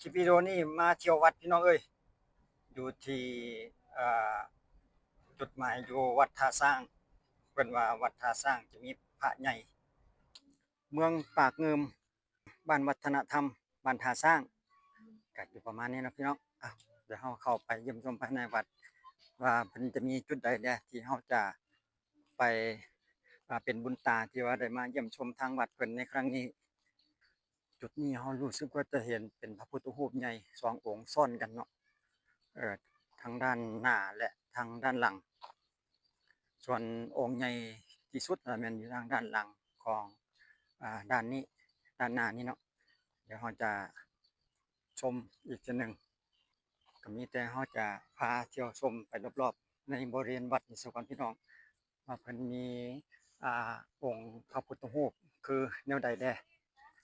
คลิปวิดีโอนี้มาเที่ยววัดพี่น้องเอ้ยอยู่ที่อ่าจุดหมายอยู่วัดท่าสร้างเพิ่นว่าวัดท่าสร้างจะมีพระใหญ่เมืองปากเงิมบ้านวัฒนธรรมบ้านท่าสร้างก็อยู่ประมาณนี้นะพี่น้องเดี๋ยวเราเข้าไปเยี่ยมชมภายในวัดว่าเพิ่นจะมีจุดใดเนี่ยที่เราจะไปเป็นบุญตาที่ว่าได้มาเยี่ยมชมทางวัดเพิ่นในครั้งนี้จุดนี้เรารู้สึกว่าจะเห็นเป็นพระพุทธรูปใหญ่สององค์ซ้อนกันเนาะ เอ่อทางด้านหน้าและทางด้านหลังส่วนองค์ใหญ่ที่สุดแม่นอยู่ทางด้านหลังของด้านนี้ด้านหน้านี้เนาะเดี๋ยวเราจะชมอีกทีหนึ่งก็มีแต่เราจะพาเที่ยวชมไปรอบๆในบริเวณวัดนี้สักก่อนพี่น้องว่าเพิ่นมีองค์พระพุทธรูปคือแนวใดแด่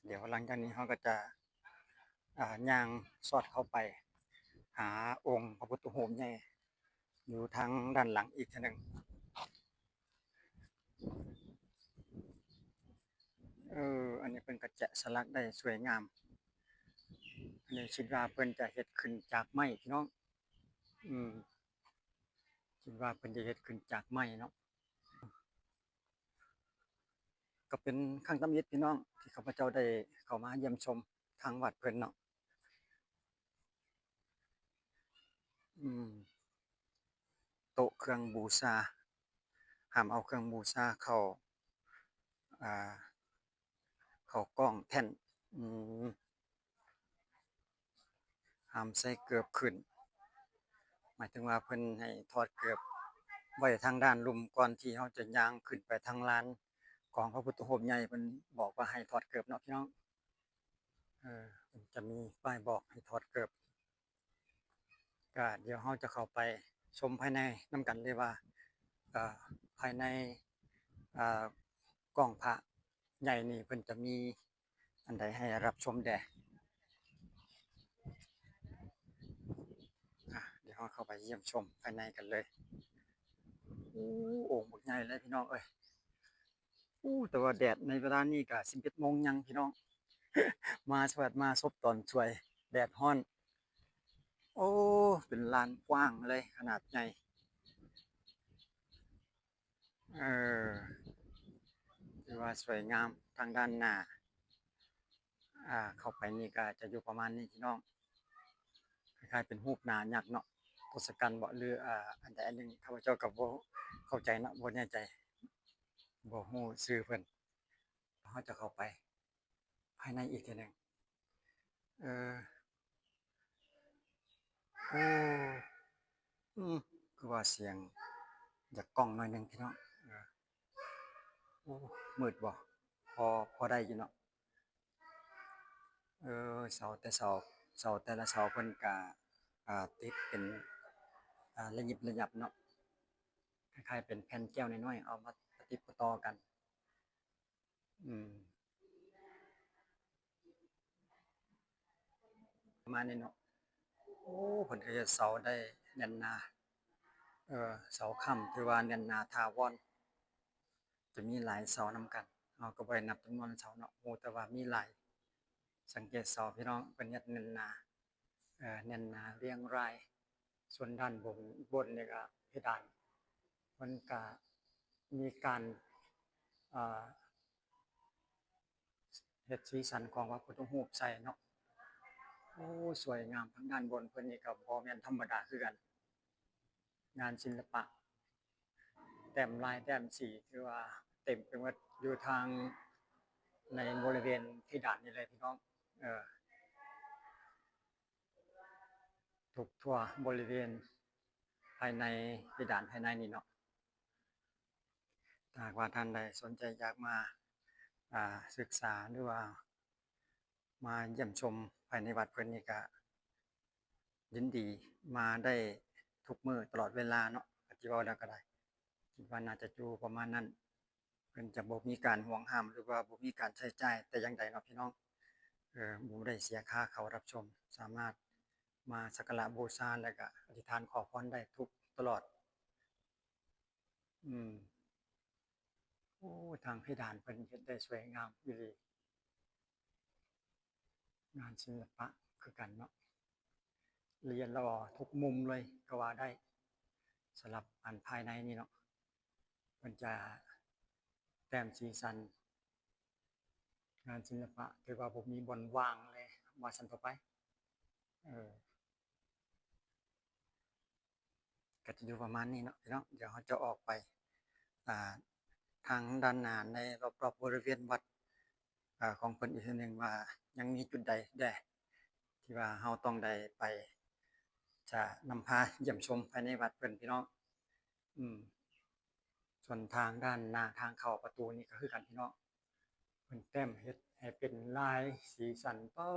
เดี๋ยวหลังจากนี้เราก็จะย่างสอดเข้าไปหาองค์พระพุทธรูปใหญ่อยู่ทางด้านหลังอีกทีหนึ่งอันนี้เป็นกระแจะสลักได้สวยงามอันนี้คิดว่าเพิ่นจะเฮ็ดขึ้นจากไม้พี่น้องอืมคิดว่าเพิ่นจะเฮ็ดขึ้นจากไม้เนาะก็เป็นครั้งตำอิฐพี่น้องที่ข้าพเจ้าได้เข้ามาเยี่ยมชมทางวัดเพิ่นเนาะอืมโต๊ะเครื่องบูชาห้ามเอาเครื่องบูชาอ่าเข้ากล้องแท่นอืมห้ามใส่เกือบขึ้นหมายถึงว่าเพิ่นให้ถอดเกือบไว้ทางด้านลุ่มก่อนที่เราจะย่างขึ้นไปทางลานของพระพุทธรูปใหญ่เพิ่นบอกว่าให้ถอดเกือบเนาะพี่น้องมันจะมีป้ายบอกให้ถอดเกือบก็เดี๋ยวเราจะเข้าไปชมภายในนํกันเลยว่าภายในอ่ากล้องพระใหญ่นี่เพิ่นจะมีอันใดให้รับชมแด่เดี๋ยวเราเข้าไปเยี่ยมชมภายในกันเลยโอ่งบักใหญ่เลยพี่น้องเอ้ยแต่ว่าแดดในเวลานี้ก็11 โมงยังพี่น้องมาสวัสดมาซบตอนช่วยแดดร้อนโอ้เป็นลานกว้างเลยขนาดใหญ่เออถือว่าสวยงามทางด้านหน้าเข้าไปนี่ก็จะอยู่ประมาณนี้พี่น้องคล้ายๆเป็นรูปหน้ายักษ์เนาะทศกัณฐ์บ่หรืออันใดอันหนึ่งข้าพเจ้าก็บ่เข้าใจเนาะบ่แน่ใจบ่ฮู้ชื่อเพิ่นเราจะเข้าไปภายในอีกทีหนึ่งเออโอ้คือว่าเสียงจากกล้องหน่อยหนึงพี่น้องเออโอ้มืดบ่พอได้อยู่เนาะเสาแต่เสาแต่ละเสาเพิ่นก็ติดเป็นระยิบระยับเนาะคล้ายๆเป็นแผ่นแก้วน้อยๆเอามาประติดประต่อกันอืมประมาณนี้เนาะโอ้เพิ่นก็เฮ็ดเสาได้แน่นหนาเสาค้ำถือว่าแน่นหนาถาวรจะมีหลายเสานำกันเราก็บ่ได้นับจำนวนเสาเนาะโอ้แต่ว่ามีหลายสังเกตเสาพี่น้องเพิ่นเฮ็ดแน่นหนาแน่นหนาเรียงรายส่วนด้านบนนี่ก็เพดานมันก็มีการอ่าเฮ็ดสีสันของพระพุทธรูปใส่เนาะโอ้สวยงามทางด้านบนเพิ่นนี่ก็บ่แม่นธรรมดาคือกันงานศิลปะแต้มลายแต้มสีถือว่าเต็มไปหมดอยู่ทางในบริเวณเพดานนี่เลยพี่น้องเอ่อทุกทั่วบริเวณภายในเพดานภายในนี่เนาะถ้าหากว่าท่านใดสนใจอยากมาศึกษาหรือว่ามาเยี่ยมชมภายในวัดเพิ่นนี่ก็ยินดีมาได้ทุกมื้อตลอดเวลาเนาะก็สิเว้าแล้วก็ได้คิดว่าน่าจะอยู่ประมาณนั้นเพิ่นจะบ่มีการห่วงห้ามหรือว่าบ่มีการใช้จ่ายแต่อย่างใดเนาะพี่น้องบ่ได้เสียค่าเข้ารับชมสามารถมาสักการะบูชาแล้วก็อธิษฐานขอพรได้ทุกตลอดอืมโอ้ทางเพดานเพิ่นเฮ็ดได้สวยงามอีหลีงานศิลปะ คือกันเนาะเรียนรอทุกมุมเลยก็ว่าได้สำหรับอันภายในนี่เนาะมันจะแต้มสีสันงานศิลปะถือว่าผมมีบอลว่างเลยว่าสันต่อไปเออก็จะอยู่ประมาณนี้เนาะพี่น้องเดี๋ยวเขาจะออกไปอ่าทางด้านหน้าในรอบๆบริเวณวัดของเพิ่นอีกทีหนึ่งว่ายังมีจุดใดแด่ที่ว่าเราต้องได้ไปจะนำพาเยี่ยมชมภายในวัดเพิ่นพี่น้องอืมส่วนทางด้านหน้าทางเข้าประตูนี่ก็คือกันพี่น้องเพิ่นแต้มเฮ็ดให้เป็นลายสีสันเป้อ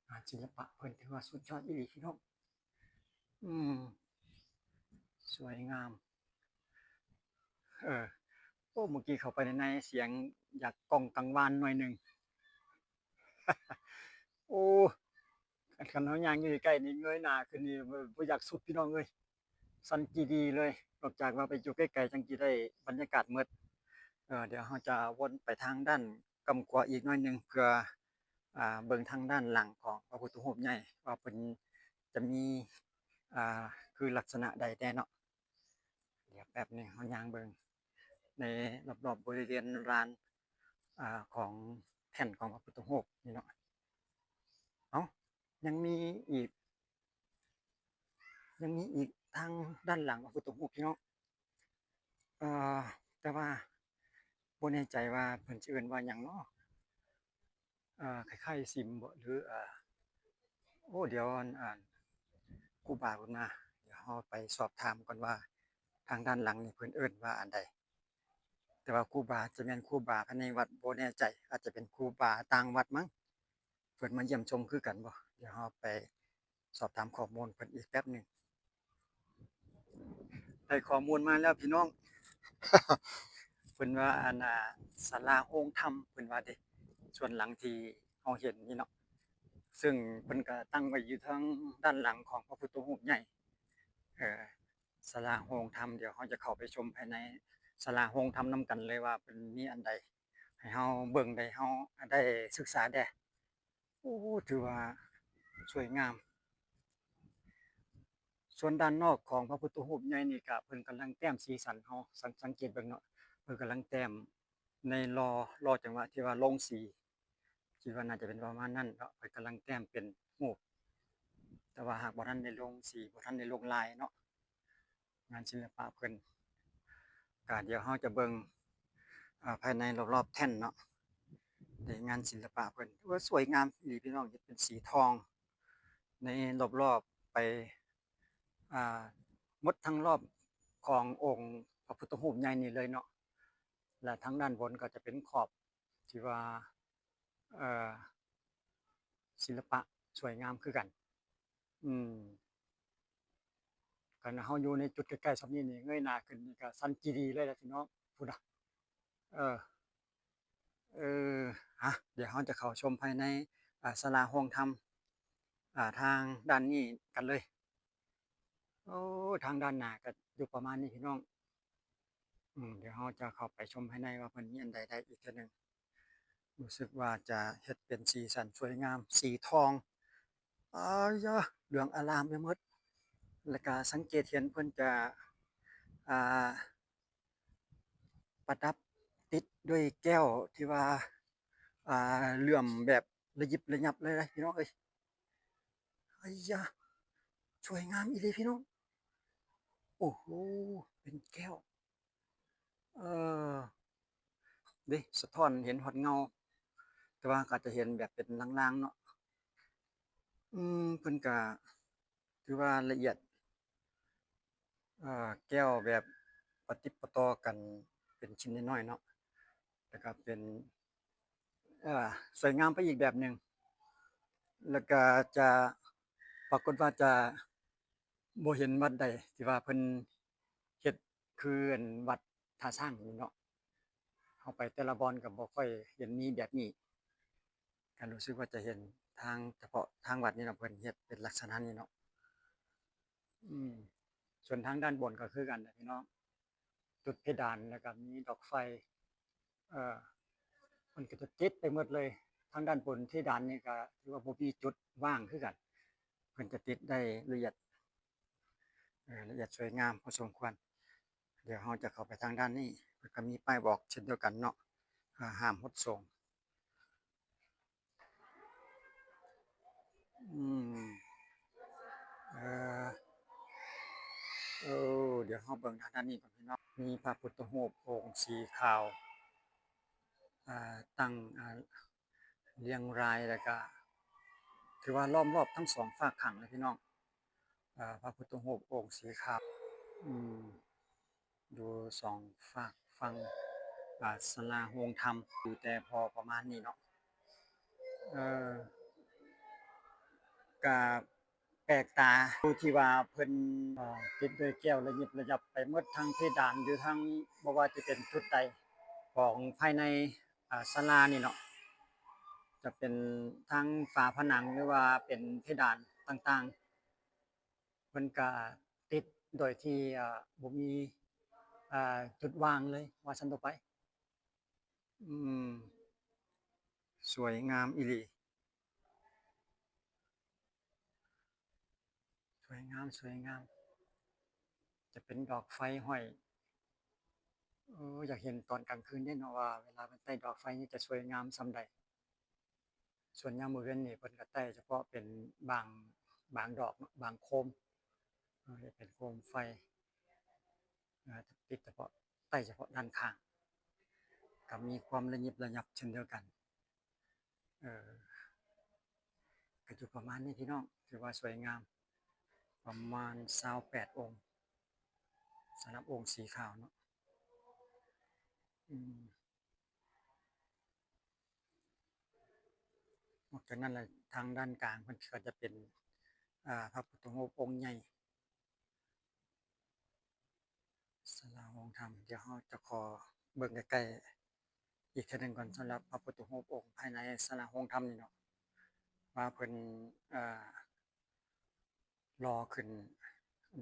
งานศิลปะเพิ่นถือว่าสุดยอดอีหลีพี่น้องอืมสวยงามเออโอ้เมื่อกี้เข้าไปในเสียงอยากก้องกังวานหน่อยหนึ่งโอ้คันเฮาย่างอยู่ใกล้ๆนี่เงยหน้าขึ้นนี่บ่อยากสุดพี่น้องเอ้ยสั่นจีดีเลยนอกจากว่าไปอยู่ใกล้ๆจังสิได้บรรยากาศหมดเดี๋ยวเราจะวนไปทางด้านกำกวาอีกหน่อยหนึ่งเพื่อเบิ่งทางด้านหลังของพระพุทธรูปใหญ่ว่าเป็นจะมีอ่าคือลักษณะใดแน่เนาะเดี๋ยวแป๊บหนึงเราย่างเบิ่งในรอบๆบริเวณลานของแท่นของพระพุทธรูปนี่เนาะเอ้ายังมีอีกยังมีอีกทางด้านหลังพระพุทธรูปพี่น้องเอ่อแต่ว่าบ่แน่ใจว่าเพิ่นสิเอิ้นว่าหยังเนาะคล้ายๆสิมบ่หรือโอ้เดี๋ยวครูบาเพิ่นมาเดี๋ยวเราไปสอบถามก่อนว่าทางด้านหลังนี่เพิ่นเอิ้นว่าอันใดแต่ว่าครูบาจะแม่นครูบาภายในวัดบ่แน่ใจอาจจะเป็นครูบาต่างวัดมั้งเพิ่นมาเยี่ยมชมคือกันบ่เดี๋ยวเราไปสอบถามข้อมูลเพิ่นอีกแป๊บหนึ่งได้ข้อมูลมาแล้วพี่น้องเพิ่นว่าอันศาลาองค์ธรรมเพิ่นว่าเด้ส่วนหลังที่เราเห็นนี่เนาะซึ่งเพิ่นก็ตั้งไว้อยู่ทางด้านหลังของพระพุทธรูปใหญ่เอ่อศาลาโฮงธรรมเดี๋ยวเราจะเข้าไปชมภายในศาลาโฮงธรรมนำกันเลยว่าเพิ่นมีอันใดให้เราเบิ่งได้เราได้ศึกษาได้โอ้ถือว่าสวยงามส่วนด้านนอกของพระพุทธรูปใหญ่นี่ก็เพิ่นกำลังแต้มสีสันเราสังเกตเบิ่งเนาะเพิ่นกำลังแต้มในรอจังหวะที่ว่าลงสีคิดว่าน่าจะเป็นประมาณนั้นเนาะเพิ่นกำลังแต้มเป็นรูปแต่ว่าหากบ่ทันได้ลงสีบ่ทันได้ลงลายเนาะงานศิลปะเพิ่นก็เดี๋ยวเราจะเบิ่งภายในรอบๆแท่นเนาะในงานศิลปะเพิ่นว่าสวยงามอีหลีพี่น้องเฮ็ดเป็นสีทองในรอบๆไปหมดทั้งรอบขององค์พระพุทธรูปใหญ่นี่เลยเนาะและทางด้านบนก็จะเป็นขอบที่ว่าเอ่อศิลปะสวยงามคือกันอืมคันเฮาอยู่ในจุดใกล้ๆส่ำนี้นี่เงยหน้าขึ้นนี่ก็สั่นจีดีเลยล่ะพี่น้องพู้นน่ะเออเออเดี๋ยวเราจะเข้าชมภายในศาลาโฮงธรรมทางด้านนี้กันเลยโอ้ทางด้านหน้าก็อยู่ประมาณนี้พี่น้องเดี๋ยวเราจะเข้าไปชมภายในว่าเพิ่นมีอันใดๆอีกเทื่อหนึ่งรู้สึกว่าจะเฮ็ดเป็นสีสันสวยงามสีทองอ้ายะเหลืองอร่ามไปหมดแล้วก็สังเกตเห็นเพิ่นจะอ่าประดับติดด้วยแก้วที่ว่าเหลื่อมแบบระยิบระยับเลยนะพี่น้องเอ้ยอ้ายะสวยงามอีหลีพี่น้องโอ้โฮเป็นแก้วเอ่อเดะสะท้อนเห็นฮอดเงาแต่ว่าก็อาจจะเห็นแบบเป็นลางๆเนาะเพิ่นก็ถือว่าละเอียดแก้วแบบประติดประต่อกันเป็นชิ้นน้อยๆเนาะแล้วก็เป็นเอ่อสวยงามไปอีกแบบหนึ่งแล้วก็จะปรากฏว่าจะบ่เห็นวัดใดที่ว่าเพิ่นเฮ็ดคืออันวัดท่าช้างนี่เนาะเราไปแต่ละบ่อนก็บ่ค่อยเห็นมีแบบนี้ก็รู้สึกว่าจะเห็นทางเฉพาะทางวัดนี่เนาะเพิ่นเฮ็ดเป็นลักษณะนี้เนาะอืมส่วนทางด้านบนก็คือกันนะพี่น้องจุดเพดานแล้วก็มีดอกไฟเอ่อมันก็จะติดไปหมดเลย ทางด้านบนที่ดานนี่ก็ถือว่าบ่มีจุดว่างคือกันเพิ่นจะติดได้ละเอียดละเอียดสวยงามพอสมควรเดี๋ยวเราจะเข้าไปทางด้านนี้เพิ่นก็มีป้ายบอกเช่นเดียวกันเนาะห้ามรถส่งอืมเอ่อเดี๋ยวเราเบิ่งทางด้านนี้ก่อนพี่น้องมีพระพุทธรูปองค์สีขาวตั้งเรียงรายแล้วก็ถือว่าล้อมรอบทั้งสองฝากขังเลยพี่น้องพระพุทธรูปองค์สีขาวอืมดูสองฝากฟังศาลาโฮงธรรมอยู่แต่พอประมาณนี้เนาะเอ่อก็แปลกตาดูที่ว่าเพิ่นติดด้วยแก้วระยิบระยับไปหมดทั้งเพดานหรือทั้งบ่ว่าจะเป็นจุดใดของภายในศาลานี่เนาะจะเป็นทั้งฝาผนังหรือว่าเป็นเพดานต่างๆเพิ่นก็ติดโดยที่บ่มีจุดวางเลยว่าซั่นต่อไปอืมสวยงามอีหลีสวยงามสวยงามจะเป็นดอกไฟห้อยอยากเห็นตอนกลางคืนเด้เนาะว่าเวลามันใต้ดอกไฟนี่จะสวยงามส่ำใดส่วนยามมื้อคืนนี่เพิ่นก็ใต้เฉพาะเป็นบางดอกเนาะบางโคมจะเป็นโคมไฟติดเฉพาะใต้เฉพาะด้านข้างก็มีความระยิบระยับเช่นเดียวกันเอ่อก็อยู่ประมาณนี้พี่น้องถือว่าสวยงามประมาณ28องค์สำหรับองค์สีขาวเนาะอืมนอกจากนั้นแล้วทางด้านกลางเพิ่นก็จะเป็นพระพุทธรูปองค์ใหญ่ศาลาโฮงธรรมเดี๋ยวเราจะขอเบิ่งใกล้ๆอีกเทื่อหนึ่งก่อนสำหรับพระพุทธรูปองค์ภายในศาลาโฮงธรรมนี่เนาะว่าเพิ่นอ่ารอขึ้น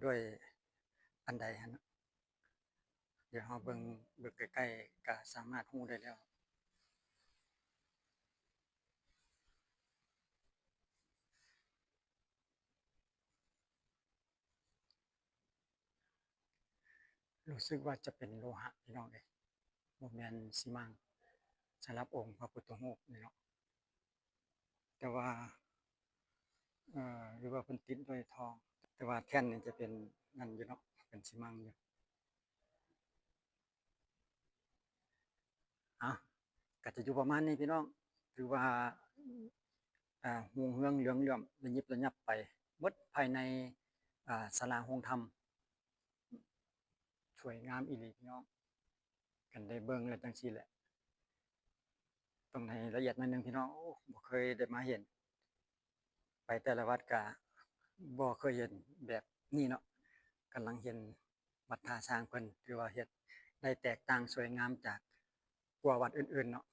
ด้วยอันใดหั้นเนาะเดี๋ยวเราเบิ่งใกล้ๆก็สามารถรู้ได้แล้วรู้สึกว่าจะเป็นโลหะพี่น้องเอ้ยบ่แม่นสิมังสำหรับองค์พระพุทธรูปนี่เนาะแต่ว่าหรือว่าเพิ่นติดด้วยทองแต่ว่าแท่นนี่จะเป็นนั่นอยู่เนาะเป็นสิมังอยู่ก็จะอยู่ประมาณนี้พี่น้องถือว่ารุ่งเรืองเหลืองเหลื่อมระยิบระยับไปหมดภายในศาลาโฮงธรรมสวยงามอีหลีพี่น้องกันได้เบิ่งแล้วจังซี่แหละต้องให้ละเอียดหน่อยหนึ่งพี่น้องโอ้บ่เคยได้มาเห็นไปแต่ละวัดก็บ่เคยเห็นแบบนี้เนาะกำลังเห็นวัดท่าช้างเพิ่นถือว่าเฮ็ดได้แตกต่างสวยงามจากกว่าวัดอื่นๆเนาะ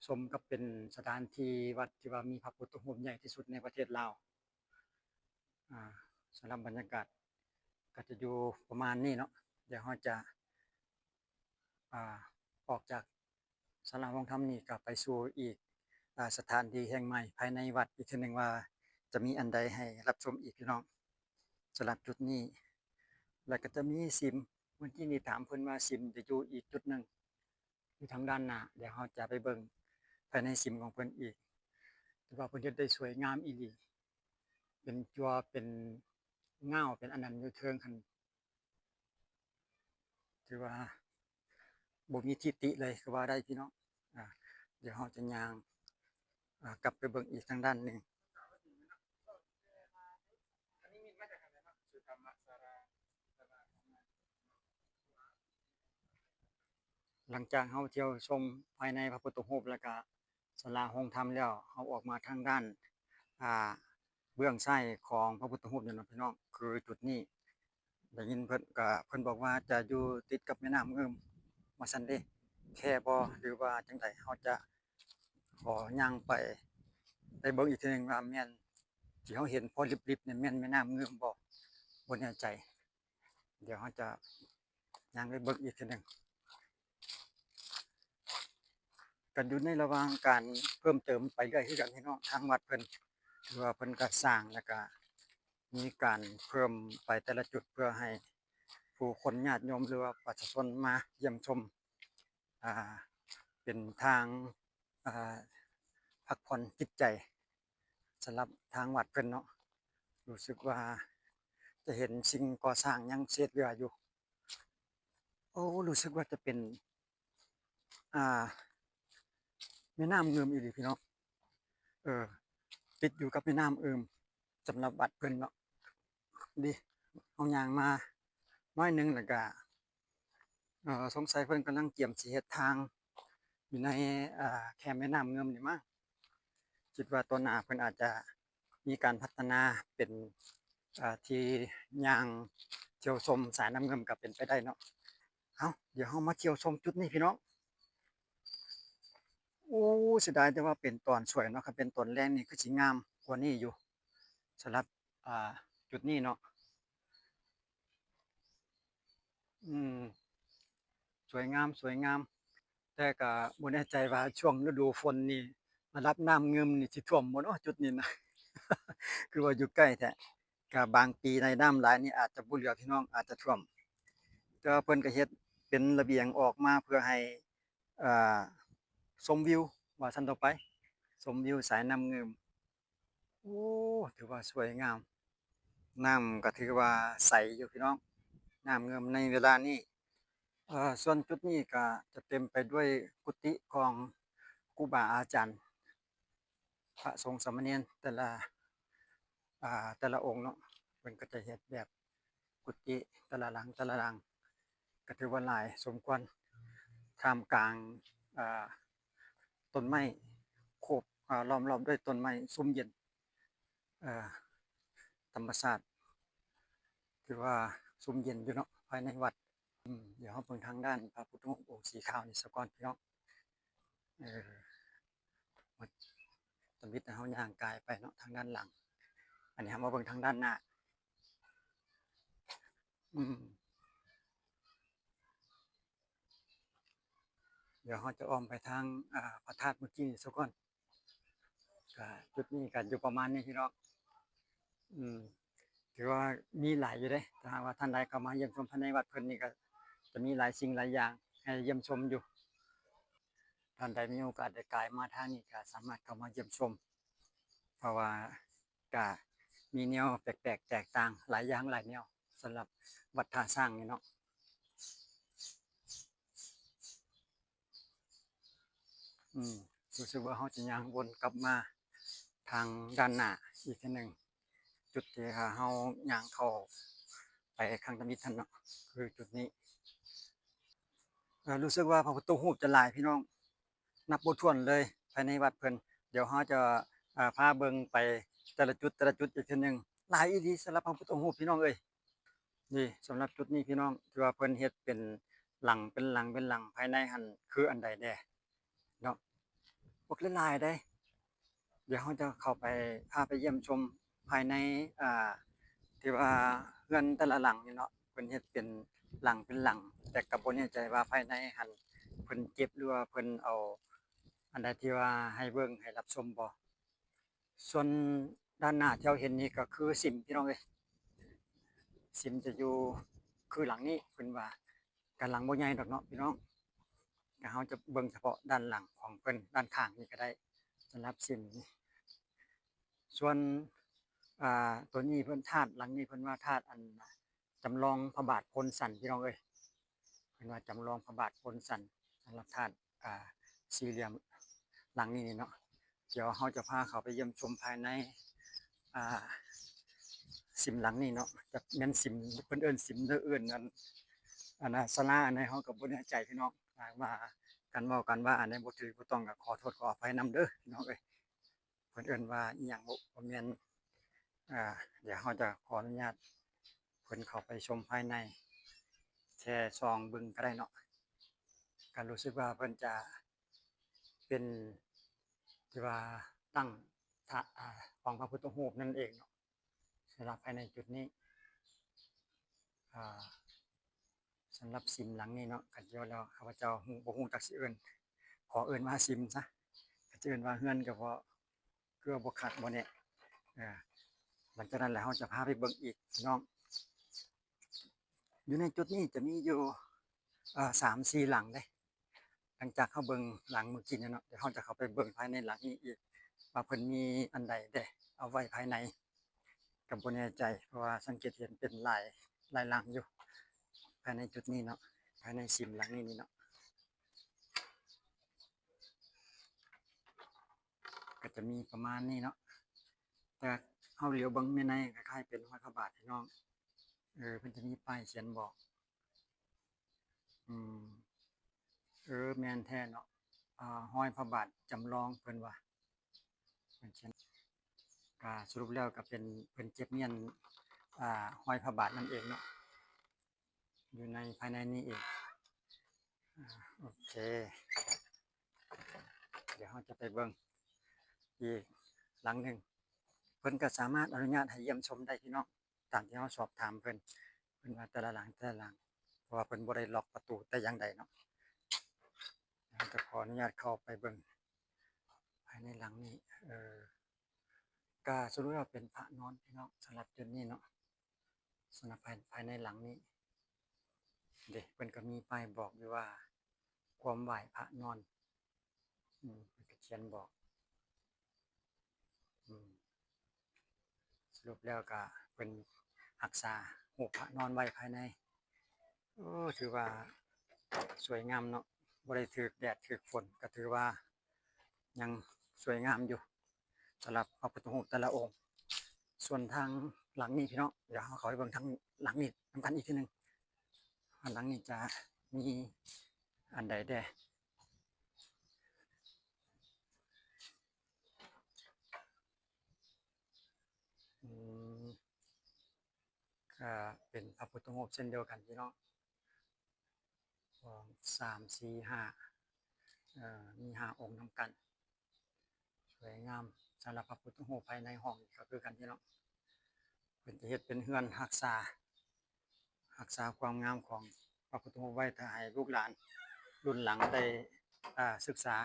สมกับเป็นสถานที่วัดที่ว่ามีพระพุทธรูปใหญ่ที่สุดในประเทศลาวอ่าสำหรับบรรยากาศก็จะอยู่ประมาณนี้เนาะเดี๋ยวเราจะอ่าออกจากศาลาวังธรรมนี่ก็ไปสู่อีกสถานที่แห่งใหม่ภายในวัดอีกเทื่อหนึ่งว่าจะมีอันใดให้รับชมอีกพี่น้องสำหรับจุดนี้แล้วก็จะมีซิมเมื่อกี้นี่ถามเพิ่นว่าซิมจะอยู่อีกจุดหนึ่งอยู่ทางด้านหน้าเดี๋ยวเราจะไปเบิ่งภายในซิมของเพิ่นอีกแต่ว่าเพิ่นเฮ็ดได้สวยงามอีหลีเป็นจั่วเป็นเง่าเป็นอันนั้นอยู่เทิงคันถือว่าบ่มีทิฏฐิเลยก็ว่าได้พี่น้องอ่าเดี๋ยวเราจะย่างกลับไปเบิ่งอีกทางด้านหนึ่งหลังจากเราเที่ยวชมภายในพระพุทธรูปแล้วก็ศาลาโฮงธรรมแล้วเราออกมาทางด้านอ่าเบื้องซ้ายของพระพุทธรูปนี่เนาะพี่น้องคือจุดนี้ได้ยินเพิ่นบอกว่าจะอยู่ติดกับแม่น้ำเอิ้มว่าซั่นเด้แค่บ่หรือว่าจั่งใดเราจะขอย่างไปเบิ่งอีกเทื่อหนึ่งว่าแม่นที่เราเห็นพอริบๆเนี่ยแม่นแม่น้ำเอิ้มบ่แน่ใจเดี๋ยวเราจะย่างไปเบิ่งอีกเทื่อหนึ่ง กันอยู่ในระหว่างการเพิ่มเติมไปเรื่อยคือกันพี่น้องทางวัดเพิ่นคือว่าเพิ่นก็สร้างแล้วก็มีการเพิ่มไปแต่ละจุดเพื่อให้ผู้คนญาติโยมหรือว่าประชาชนมาเยี่ยมชมอ่าเป็นทางอ่าพักผ่อนจิตใจสำหรับทางวัดเพิ่นเนาะรู้สึกว่าจะเห็นสิ่งก่อสร้างยังเสร็จเหลืออยู่โอ้รู้สึกว่าจะเป็นอ่าแม่น้ำเงิมอีหลีพี่น้องเออติดอยู่กับแม่น้ำเอิมสำหรับวัดเพิ่นเนาะดีเอาอย่างมาน้อยหนึงแล้วก็สงสัยเพิ่นกำลังเตรียมสิเฮ็ดทางอยู่ในแคมแม่น้ำเงิมนี่มั้งคิดว่าตัวหน้าเพิ่นอาจจะมีการพัฒนาเป็นที่ย่างเที่ยวชมสายน้ำเงิมก็เป็นไปได้เนาะเอาเดี๋ยวเรามาเที่ยวชมจุดนี้พี่น้องโอ้เสียดายแต่ว่าเป็นตอนสวยเนาะครับเป็นตอนแรกนี่คือสิงามกว่านี้อยู่สำหรับอ่าจุดนี้เนาะอืมสวยงามสวยงามแต่ก็บ่แน่ใจว่าช่วงฤดูฝนนี่ระดับน้ำเงิมนี่สิท่วมบ่เนาะจุดนี้นะคือว่าอยู่ใกล้แท้ก็บางปีในน้ำหลายนี่อาจจะบ่เหลือพี่น้องอาจจะท่วมแต่ว่าเพิ่นก็เฮ็ดเป็นระเบียงออกมาเพื่อให้อ่าชมวิวว่าซั่นต่อไปชมวิวสายน้ำเงิมโอ้ถือว่าสวยงามน้ำก็ถือว่าใสอยู่พี่น้องน้ำเงิมในเวลานี้ ส่วนจุดนี้ก็จะเต็มไปด้วยกุฏิของครูบาอาจารย์พระสงฆ์สามเณรแต่ละองค์เนาะเพิ่นก็จะเฮ็ดแบบกุฏิแต่ละหลังแต่ละหลังก็ถือว่าหลายสมควรท่ามกลางอ่าต้นไม้โขบล้อมรอบด้วยต้นไม้ซุ้มเย็นเอ่อธรรมชาติถือว่าซุ้มเย็นอยู่เนาะภายในวัดเดี๋ยวเราเบิ่งทางด้านพระพุทธรูปองค์สีขาวนี่ซะก่อนพี่น้องเออ ตมิดเฮาย่างกายไปเนาะทางด้านหลังอันนี้เรามาเบิ่งทางด้านหน้าอืมเดี๋ยวเราจะอ้อมไปทางพระธาตุเมื่อกี้ซะก่อนก็จุดนี้ก็อยู่ประมาณนี้พี่น้องอืมถือว่ามีหลายอยู่เด้ถ้าหากว่าท่านใดเข้ามาเยี่ยมชมภายในวัดเพิ่นนี่ก็จะมีหลายสิ่งหลายอย่างให้เยี่ยมชมอยู่ท่านใดมีโอกาสได้กายมาทางนี้ก็สามารถเข้ามาเยี่ยมชมเพราะว่าก็มีแนวแปลกๆแตกต่างหลายอย่างหลายแนวสำหรับวัดท่าช้างนี่เนาะ อืมรู้สึกว่าเขาจะย่างวนกลับมาทางด้านหน้าอีกทีหนึ่งจุดที่เขาย่างเข้าไปข้างตะมิดทันเนาะคือจุดนี้รู้สึกว่าพระพุทธรูปจะหลายพี่น้องนับบ่ถ้วนเลยภายในวัดเพิ่นเดี๋ยวเขาจะพาเบิ่งไปแต่ละจุดแต่ละจุดอีกทีหนึ่งหลายอีหลีสำหรับพระพุทธรูปพี่น้องเอ้ยนี่สำหรับจุดนี้พี่น้องที่ว่าเพิ่นเฮ็ดเป็นหลังเป็นหลังเป็นหลังภายในหันคืออันใดแน่เนาะพวกหลายๆเด้ เดี๋ยวเราจะเข้าไปพาไปเยี่ยมชมภายในอ่าที่ว่าเรือนแต่ละหลังนี่เนาะเพิ่นเฮ็ดเป็นหลังเป็นหลังแต่ก็บ่แน่ใจว่าภายในหั้นเพิ่นเก็บหรือว่าเพิ่นเอาอันใดที่ว่าให้เบิ่งให้รับชมบ่ส่วนด้านหน้าที่เราเห็นนี่ก็คือสิมพี่น้องเอ้ยสิมจะอยู่คือหลังนี้เพิ่นว่าก็หลังบ่ใหญ่ดอกเนาะพี่น้องก็เราจะเบิ่งเฉพาะด้านหลังของเพิ่นด้านข้างนี่ก็ได้สำหรับสิมนี่ ส่วนตัวนี้เพิ่นธาตุหลังนี้เพิ่นว่าธาตุอันจำลองพระบาทพลสันพี่น้องเอ้ยเพิ่นว่าจำลองพระบาทพลสันสำหรับธาตุสี่เหลี่ยมหลังนี้นี่เนาะเดี๋ยวเราจะพาเขาไปเยี่ยมชมภายในอ่าสิมหลังนี้เนาะจะแม่นสิมเพิ่นเอิ้นสิมหรือเอิ้นอันน่ะศาลาอันใดเราก็บ่แน่ใจพี่น้องว่ากันเว้ากันว่าอันใดบ่ถูกบ่ต้องก็ขอโทษขออภัยนำเด้อพี่น้องเอ้ยเพิ่นเอิ้นว่าอิหยังบ่แม่น อ่าเดี๋ยวเราจะขออนุญาตเพิ่นเข้าไปชมภายในแช่ซองบึงก็ได้เนาะก็รู้สึกว่าเพิ่นจะเป็นที่ว่าตั้งทะของพระพุทธรูปนั่นเองเนาะสำหรับภายในจุดนี้อ่าสำหรับสิมหลังนี้เนาะก็เดี๋ยวแล้วข้าพเจ้าฮู้บ่ฮู้จักสิเอิ้น ขอเอิ้นว่าซิมซะก็จะเอิ้นว่าเฮือนก็บ่คือว่าบ่คักบ่แน่เออหลังจากนั้นแล้วเราจะพาไปเบิ่งอีกพี่น้องอยู่ในจุดนี้จะมีอยู่3-4หลังเด้หลังจากเราเบิ่งหลังเมื่อกี้เนี่ยเนาะเดี๋ยวเราจะเข้าไปเบิ่งภายในหลังนี้อีกว่าเพิ่นมีอันใดเด้เอาไว้ภายในก็บ่แน่ใจเพราะว่าสังเกตเห็นเป็นหลายหลังอยู่ภายในจุดนี้เนาะภายในซิมหลังนี้นี่เนาะก็จะมีประมาณนี้เนาะแต่เฮาเหลียวเบิ่งในคล้ายๆเป็นห้อยพระบาทพี่น้องเพิ่นจะมีป้ายเขียนบอกอืมแม่นแท้เนาะห้อยพระบาทจำลองเพิ่นว่าเพิ่นเขียนก็สรุปแล้วก็เป็นเพิ่นเก็บเงียนห้อยพระบาทนั่นเองเนาะอยู่ในภายในนี้เองโอเคเดี๋ยวเราจะไปเบิ่งอีกหลังหนึ่งเพิ่นก็สามารถอนุญาตให้เยี่ยมชมได้พี่น้องตามที่เราสอบถามเพิ่นว่าแต่ละหลังเพราะว่าเพิ่นบ่ได้ล็อกประตูแต่อย่างใดเนาะเราจะขออนุญาตเข้าไปเบิ่งภายในหลังนี้ก็สรุปว่าเป็นพระนอนพี่น้องสำหรับจุดนี้เนาะสำหรับภายในหลังนี้เด้เพิ่นก็มีป้ายบอกอยู่ว่าความไหว้พระนอนเพิ่นก็เขียนบอกสรุปแล้วก็เพิ่นรักษารูปพระนอนไว้ภายในถือว่าสวยงามเนาะบ่ได้ถูกแดดถูกฝนก็ถือว่ายังสวยงามอยู่สำหรับพระพุทธรูปแต่ละองค์ส่วนทางหลังนี้พี่น้องเดี๋ยวเราขอไปเบิ่งทางหลังนี้นำกันอีกทีหนึงหลังนี้จะมีอันใดแด่ก็เป็นพระพุทธรูปเช่นเดียวกันพี่น้อง2 3 4 5มี5องค์นำกันสวยงามสำหรับพระพุทธรูปภายในห้องก็คือกันพี่น้องเพิ่นจะเฮ็ดเป็นเรือนรักษาความงามของพระพุทธรูปไว้ถ้าให้ลูกหลานรุ่นหลังได้ศึกษา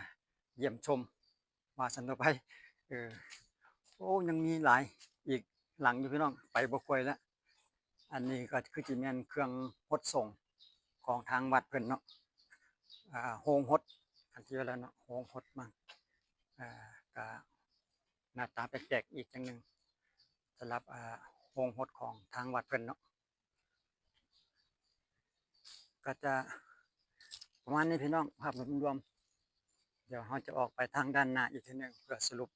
เยี่ยมชมว่าซั่นต่อไปยังมีหลายอีกหลังอยู่พี่น้องไปบ่ค่อยแล้วอันนี้ก็คือสิแม่นเครื่องฮดส่งของทางวัดเพิ่นเนาะโรงฮดคันที่ว่าแล้วเนาะโรงฮดมั่งก็หน้าตาแปลกๆอีกจังหนึ่งสำหรับโรงฮดของทางวัดเพิ่นเนาะก็จะประมาณนี้พี่น้องภาพรวมๆเดี๋ยวเราจะออกไปทางด้านหน้าอีกทีหนึ่งเพื่อสรุป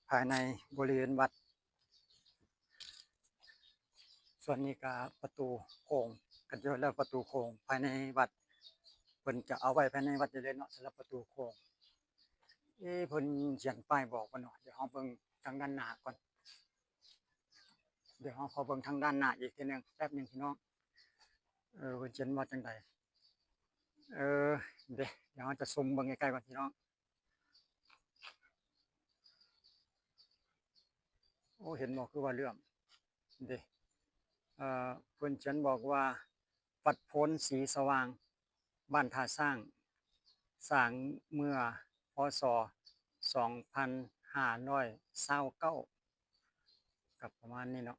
ภายในบริเวณวัดส่วนนี้ก็ประตูโค้งกันเยอะแล้วประตูโค้งภายในวัดเพิ่นจะเอาไว้ภายในวัดเลยเนาะสำหรับประตูโค้งเพิ่นเขียนป้ายบอกบ่เนาะเดี๋ยวเราเบิ่งทางด้านหน้าก่อนเดี๋ยวเราขอเบิ่งทางด้านหน้าอีกทีหนึ่งแป๊บหนึ่งพี่น้องเพิ่นเขียนว่าจังใดเดี๋ยวเราจะซูมเบิ่งใกล้ๆก่อนพี่น้องเห็นบ่คือว่าเรื่องเด้เพิ่นเขียนบอกว่าวัดโพนสีสว่างบ้านท่าสร้างสร้างเมื่อพ.ศ. 2529กับประมาณนี้เนาะ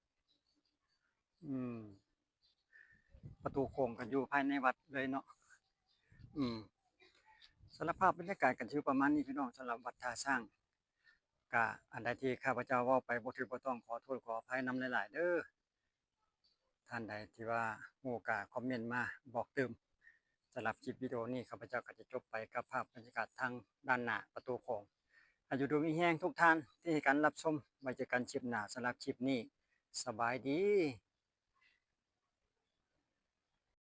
ประตูโค้งก็อยู่ภายในวัดเลยเนาะสารภาพบรรยากาศกันอยู่ประมาณนี้พี่น้องสำหรับวัดท่าสร้างก็อันใดที่ข้าพเจ้าเว้าไปบ่ถูกบ่ต้องขอโทษขออภัยนำหลายๆเด้อท่านใดที่ว่าฮู้ก็คอมเมนต์มาบอกเติมสำหรับคลิปวิดีโอนี้ข้าพเจ้าก็จะจบไปกับภาพบรรยากาศทางด้านหน้าประตูโค้งอยู่ดีมีแรงทุกท่านที่ให้การรับชมไว้เจอกันคลิปหน้าสำหรับคลิปนี้สบายดี